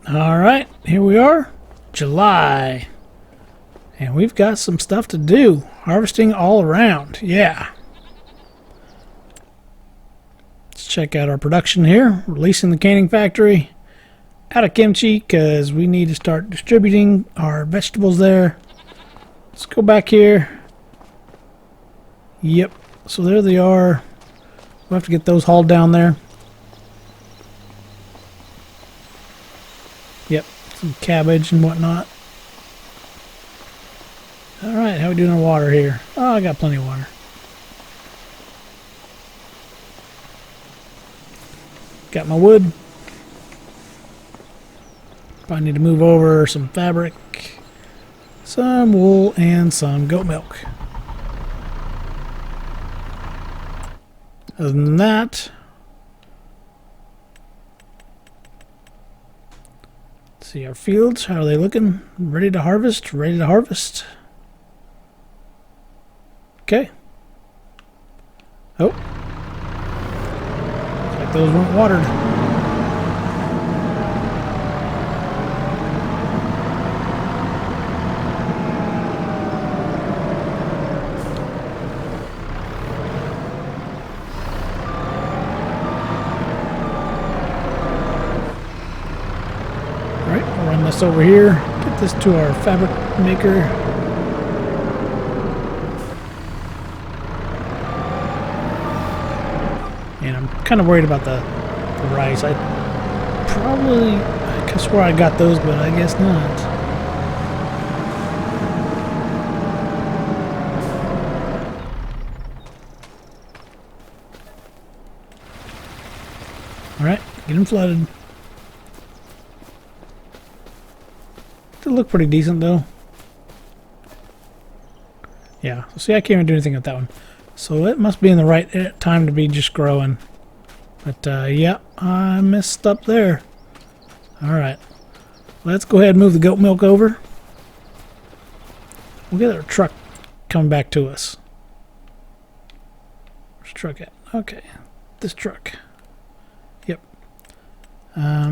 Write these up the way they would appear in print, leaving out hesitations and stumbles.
Alright, here we are, July, and we've got some stuff to do. Harvesting all around, yeah. Let's check out our production here. Releasing the canning factory out of kimchi because we need to start distributing our vegetables there. Let's go back here. Yep, so there they are. We'll have to get those hauled down there. Yep, some cabbage and whatnot. Alright, how we doing on water here? Oh, I got plenty of water. Got my wood. Probably need to move over some fabric, some wool, and some goat milk. Other than that, see our fields, how are they looking? Ready to harvest? Ready to harvest. Okay. Oh. Looks like those weren't watered. Alright, we'll run this over here. Get this to our fabric maker. And I'm kind of worried about the rice. I could swear I got those, but I guess not. Alright, get them flooded. They look pretty decent though. Yeah, so see, I can't even do anything with that one. So it must be in the right time to be just growing. But yeah, I messed up there. Alright, let's go ahead and move the goat milk over. We'll get our truck coming back to us. Where's the truck at? Okay, this truck. Yep.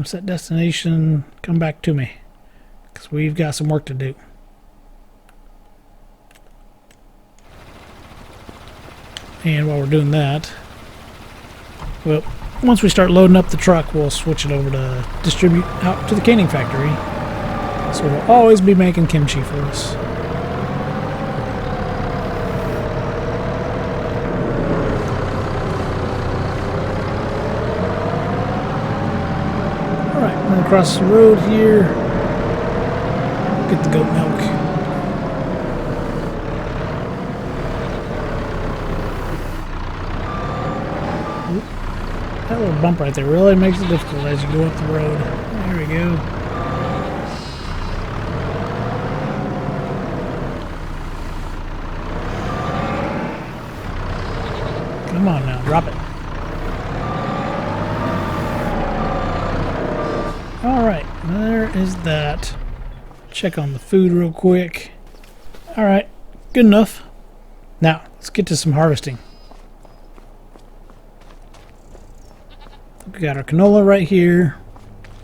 Set destination, come back to me. Because we've got some work to do. And while we're doing that, well, once we start loading up the truck, we'll switch it over to distribute out to the canning factory. So we'll always be making kimchi for us. Alright, run across the road here. Get the goat milk. That little bump right there really makes it difficult as you go up the road. There we go. Come on now, drop it. Alright, there is that. Check on the food real quick. Alright, good enough. Now, let's get to some harvesting. We got our canola right here.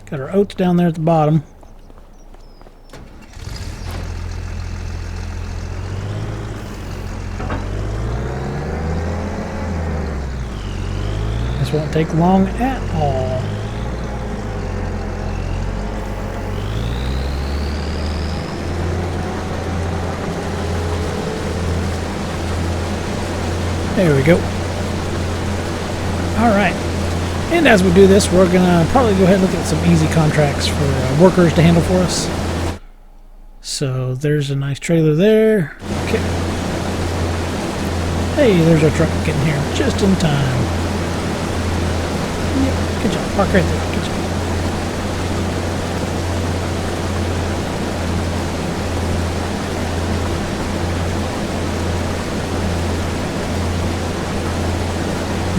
Got our oats down there at the bottom. This won't take long at all. There we go. Alright. And as we do this, we're going to probably go ahead and look at some easy contracts for workers to handle for us. So there's a nice trailer there. Okay. Hey, there's our truck getting here just in time. Yep, good job. Park right there. Good job.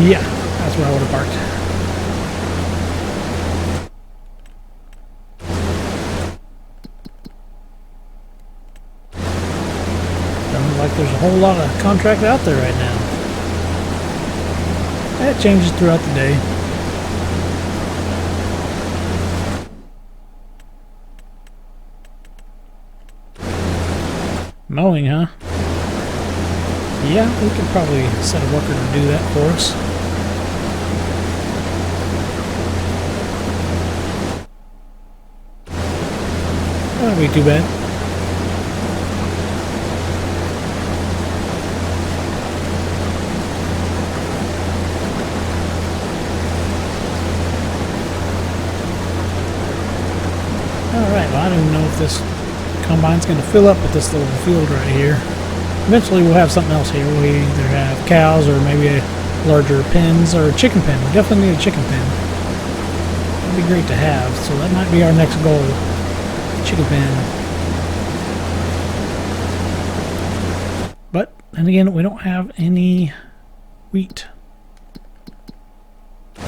Yeah, that's where I would have parked. Like there's a whole lot of contract out there right now. That changes throughout the day. Mowing, huh? Yeah, we could probably set a worker to do that for us. That wouldn't be too bad. Alright, well I don't even know if this combine's going to fill up with this little field right here. Eventually we'll have something else here. We either have cows or maybe a larger pens or a chicken pen. We definitely need a chicken pen. That'd be great to have. So that might be our next goal. Chicken pen. But then again, we don't have any wheat. And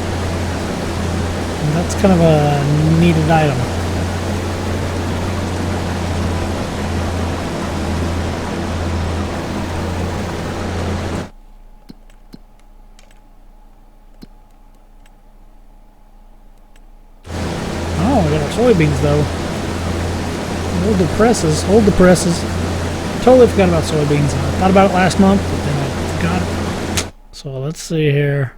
that's kind of a needed item. Oh, we got our soybeans though. Hold the presses, hold the presses. Totally forgot about soybeans. I thought about it last month, but then I forgot it. So let's see here.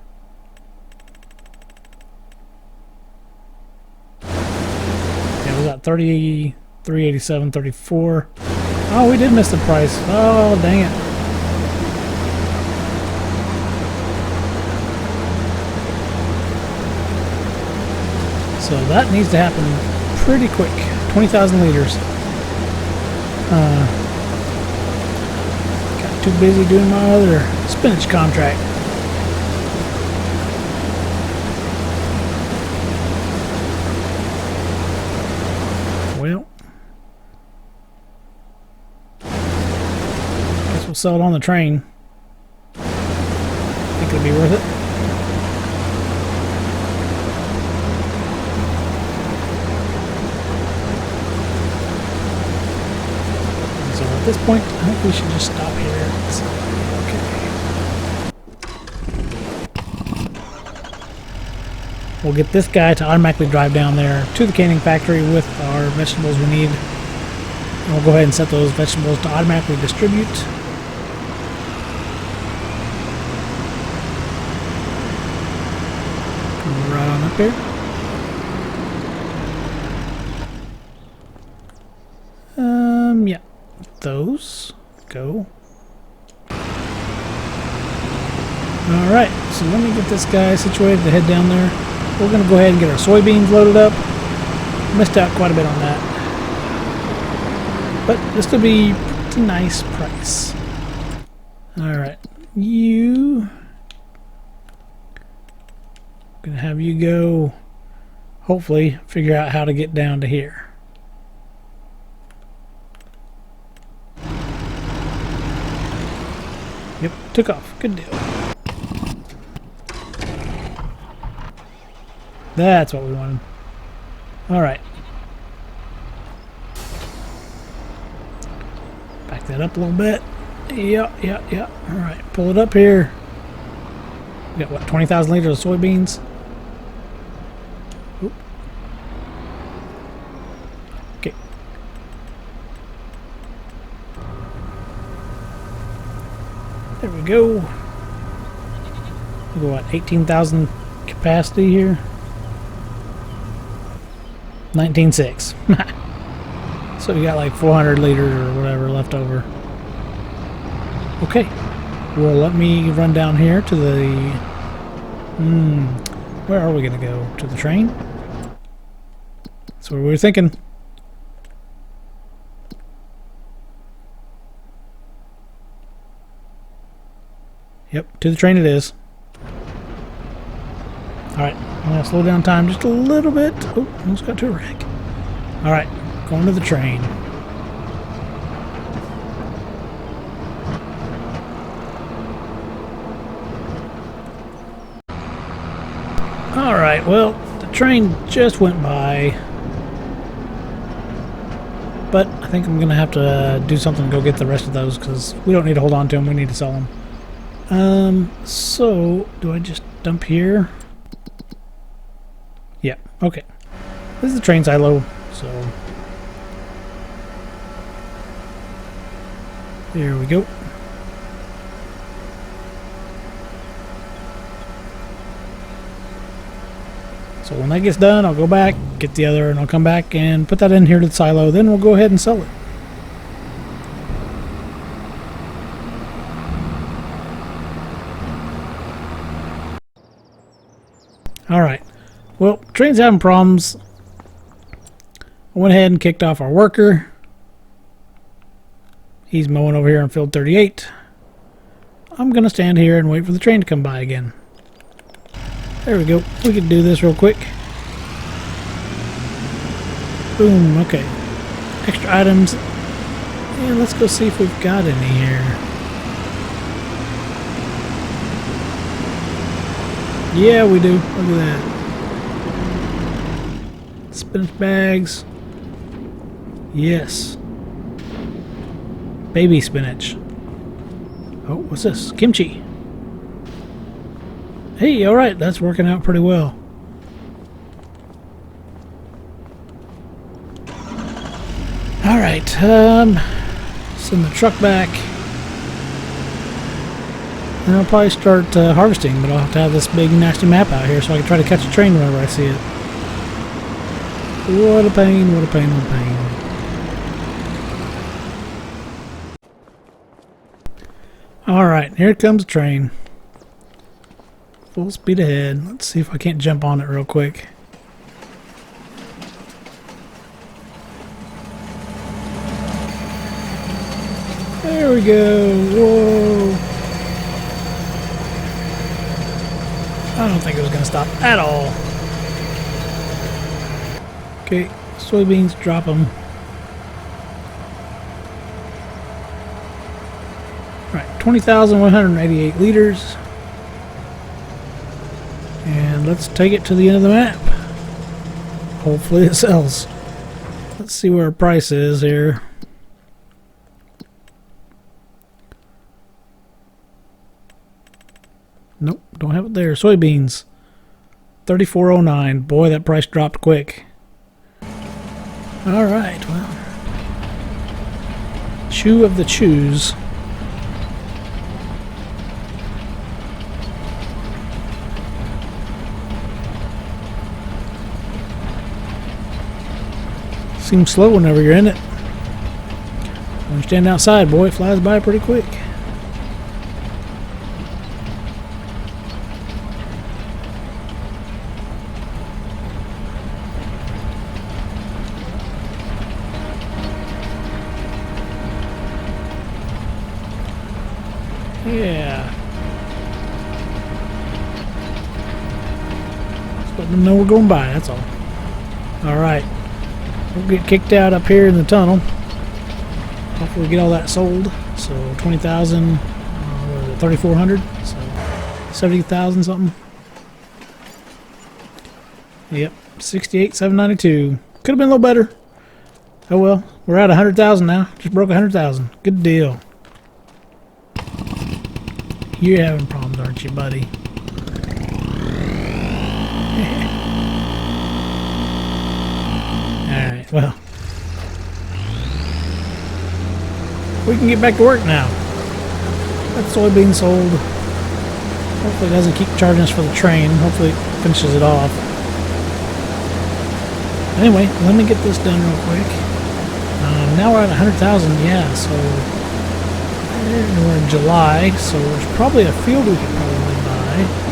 Yeah, we got 33.87, 34. Oh, we did miss the price. Oh, dang it. So that needs to happen pretty quick. 20,000 liters. Got too busy doing my other spinach contract. Well, guess we'll sell it on the train. Think it'll be worth it. At this point, I think we should just stop here. Okay. We'll get this guy to automatically drive down there to the canning factory with our vegetables we need. And we'll go ahead and set those vegetables to automatically distribute. Right on up here. Yeah. Those go. Alright, so let me get this guy situated to head down there. We're going to go ahead and get our soybeans loaded up. Missed out quite a bit on that. But this will be a pretty nice price. Alright, I'm going to have you go, hopefully, figure out how to get down to here. Yep, took off. Good deal. That's what we wanted. Alright. Back that up a little bit. Yeah. Alright, pull it up here. We got, what, 20,000 liters of soybeans? Oop. Okay. There we go. We got, what, 18,000 capacity here? 19.6. So we got like 400 liters or whatever left over. Okay. Well, let me run down here to the... where are we going to go? To the train? That's what we were thinking. Yep, to the train it is. Alright, I'm going to slow down time just a little bit. Oh, almost got to a wreck. Alright, going to the train. Alright, well, the train just went by. But I think I'm going to have to do something to go get the rest of those because we don't need to hold on to them, we need to sell them. So, do I just dump here? Yeah, okay. This is the train silo, so... There we go. So when that gets done, I'll go back, get the other, and I'll come back and put that in here to the silo. Then we'll go ahead and sell it. Alright. Well, train's having problems. I went ahead and kicked off our worker. He's mowing over here on field 38. I'm going to stand here and wait for the train to come by again. There we go. We can do this real quick. Boom. Okay. Extra items. And let's go see if we've got any here. Yeah, we do. Look at that. Spinach bags. Yes. Baby spinach. Oh, what's this? Kimchi. Hey, alright, that's working out pretty well. Alright, send the truck back. And I'll probably start harvesting, but I'll have to have this big nasty map out here so I can try to catch a train whenever I see it. What a pain, what a pain, what a pain. Alright, here comes the train. Full speed ahead. Let's see if I can't jump on it real quick. There we go. Whoa. I don't think it was going to stop at all. Okay, soybeans, drop them. Right, 20,188 liters. And let's take it to the end of the map. Hopefully it sells. Let's see where our price is here. Nope, don't have it there. Soybeans. 34.09. Boy, that price dropped quick. Alright, well. Chew of the chews. Seems slow whenever you're in it. When you stand outside, boy, it flies by pretty quick. Yeah. Just letting them know we're going by, that's all. Alright. We'll get kicked out up here in the tunnel. Hopefully we get all that sold. So 20,000, 3,400, so 70,000 something. Yep, 68,792. Could have been a little better. Oh well, we're at 100,000 now. Just broke 100,000. Good deal. You're having problems, aren't you, buddy? Alright, well. We can get back to work now. That soybean sold. Hopefully it doesn't keep charging us for the train. Hopefully it finishes it off. Anyway, let me get this done real quick. Now we're at 100,000, yeah, so we're in July, so there's probably a field we could probably buy.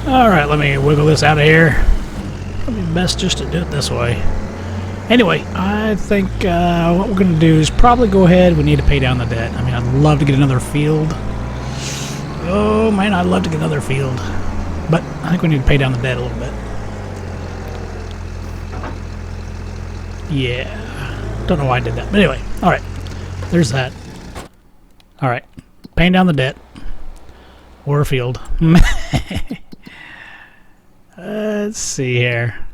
Alright, let me wiggle this out of here. Probably best just to do it this way. Anyway, I think what we're going to do is probably go ahead. We need to pay down the debt. I mean, I'd love to get another field. Oh man, I'd love to get another field, but I think we need to pay down the debt a little bit. Yeah, don't know why I did that, but anyway, all right, there's that. All right, paying down the debt or a field. Let's see here.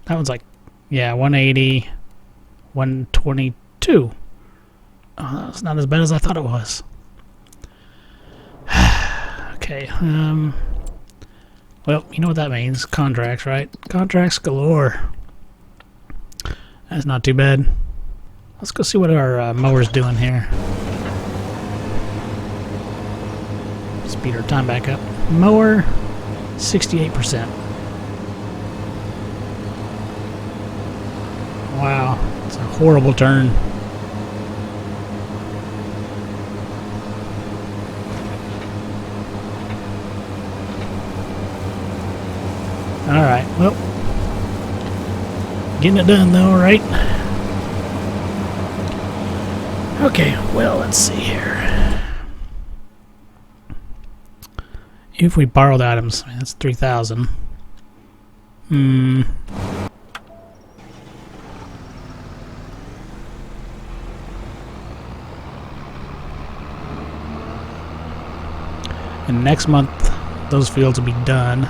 That one's like, yeah, 180, 122. Oh, that's not as bad as I thought it was. Okay, well, you know what that means. Contracts, right? Contracts galore. That's not too bad. Let's go see what our mower's doing here. Speed our time back up. Mower, 68%. Wow, it's a horrible turn. Alright, well, getting it done though, right? Okay, well, let's see here. If we borrowed items, I mean, that's 3,000. And next month, those fields will be done.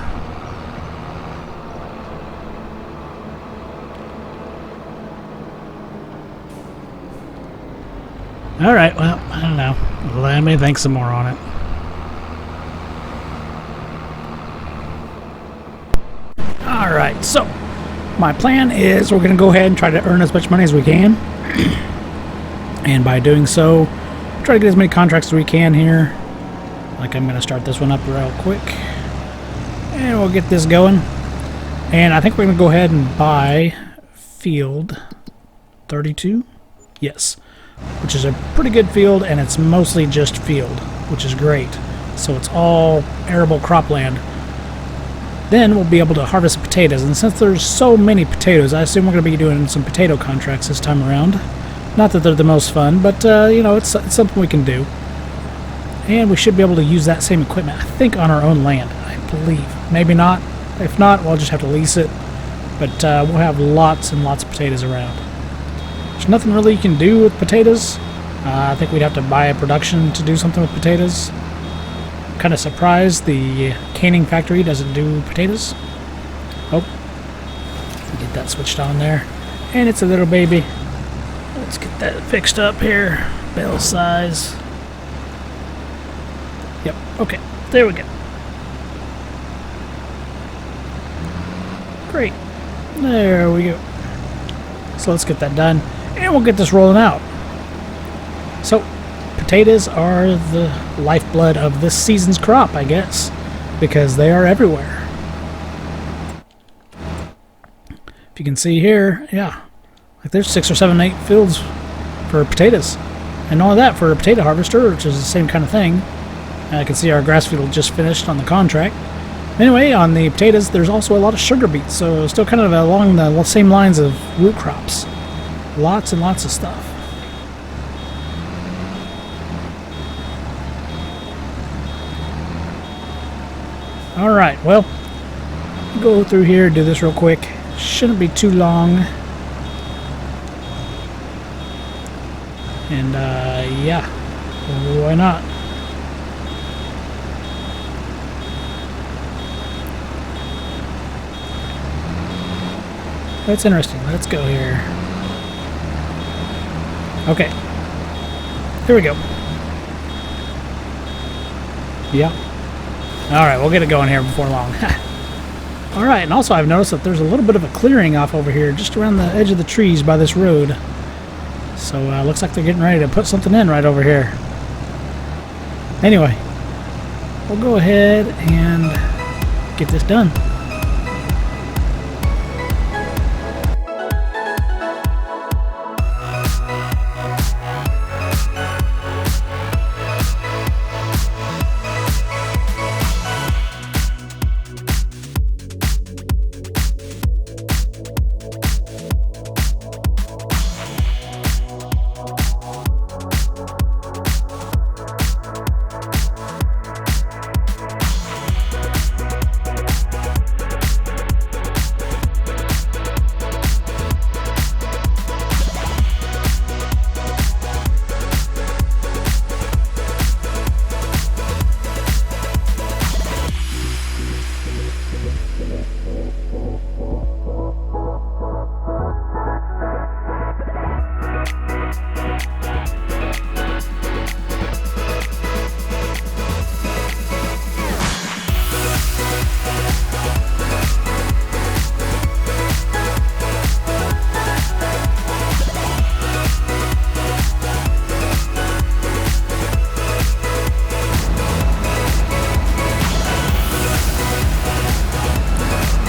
Alright, well, I don't know. Let me think some more on it. Alright, so my plan is we're going to go ahead and try to earn as much money as we can. And by doing so, try to get as many contracts as we can here. Like, I'm going to start this one up real quick. And we'll get this going. And I think we're going to go ahead and buy field 32. Yes. Which is a pretty good field, and it's mostly just field, which is great. So it's all arable cropland. Then we'll be able to harvest potatoes, and since there's so many potatoes, I assume we're going to be doing some potato contracts this time around. Not that they're the most fun, but you know, it's something we can do. And we should be able to use that same equipment, I think, on our own land, I believe. Maybe not. If not, we'll just have to lease it. But we'll have lots and lots of potatoes around. There's nothing really you can do with potatoes. I think we'd have to buy a production to do something with potatoes. I'm kind of surprised the canning factory doesn't do potatoes. Oh, get that switched on there. And it's a little baby. Let's get that fixed up here. Bale size. Yep, okay, there we go. Great. There we go. So let's get that done. And we'll get this rolling out. So, potatoes are the lifeblood of this season's crop, I guess, because they are everywhere. If you can see here, yeah, like there's 6 or 7, 8 fields for potatoes. And all of that for a potato harvester, which is the same kind of thing. I can see our grass field just finished on the contract. Anyway, on the potatoes, there's also a lot of sugar beets, so still kind of along the same lines of root crops. Lots and lots of stuff. Alright, well, go through here, do this real quick. Shouldn't be too long. And, yeah, why not? That's interesting. Let's go here. Okay. Here we go. Yeah. Alright, we'll get it going here before long. Alright, and also I've noticed that there's a little bit of a clearing off over here, just around the edge of the trees by this road. So, looks like they're getting ready to put something in right over here. Anyway, we'll go ahead and get this done.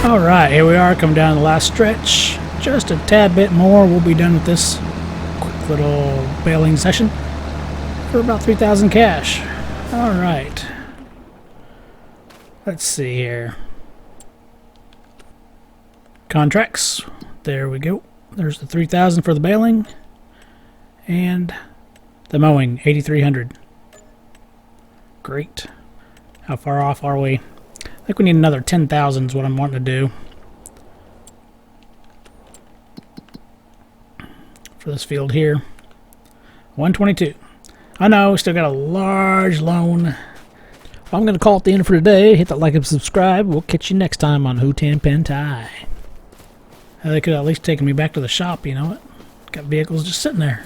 Alright, here we are, coming down the last stretch. Just a tad bit more, we'll be done with this quick little baling session for about 3,000 cash. Alright. Let's see here. Contracts. There we go. There's the 3,000 for the baling. And the mowing, 8,300. Great. How far off are we? I think we need another 10,000 is what I'm wanting to do for this field here. 122. I know, we still got a large loan. Well, I'm going to call it the end for today. Hit that like and subscribe. We'll catch you next time on Hutan Pantai. They could have at least taken me back to the shop, you know what? Got vehicles just sitting there.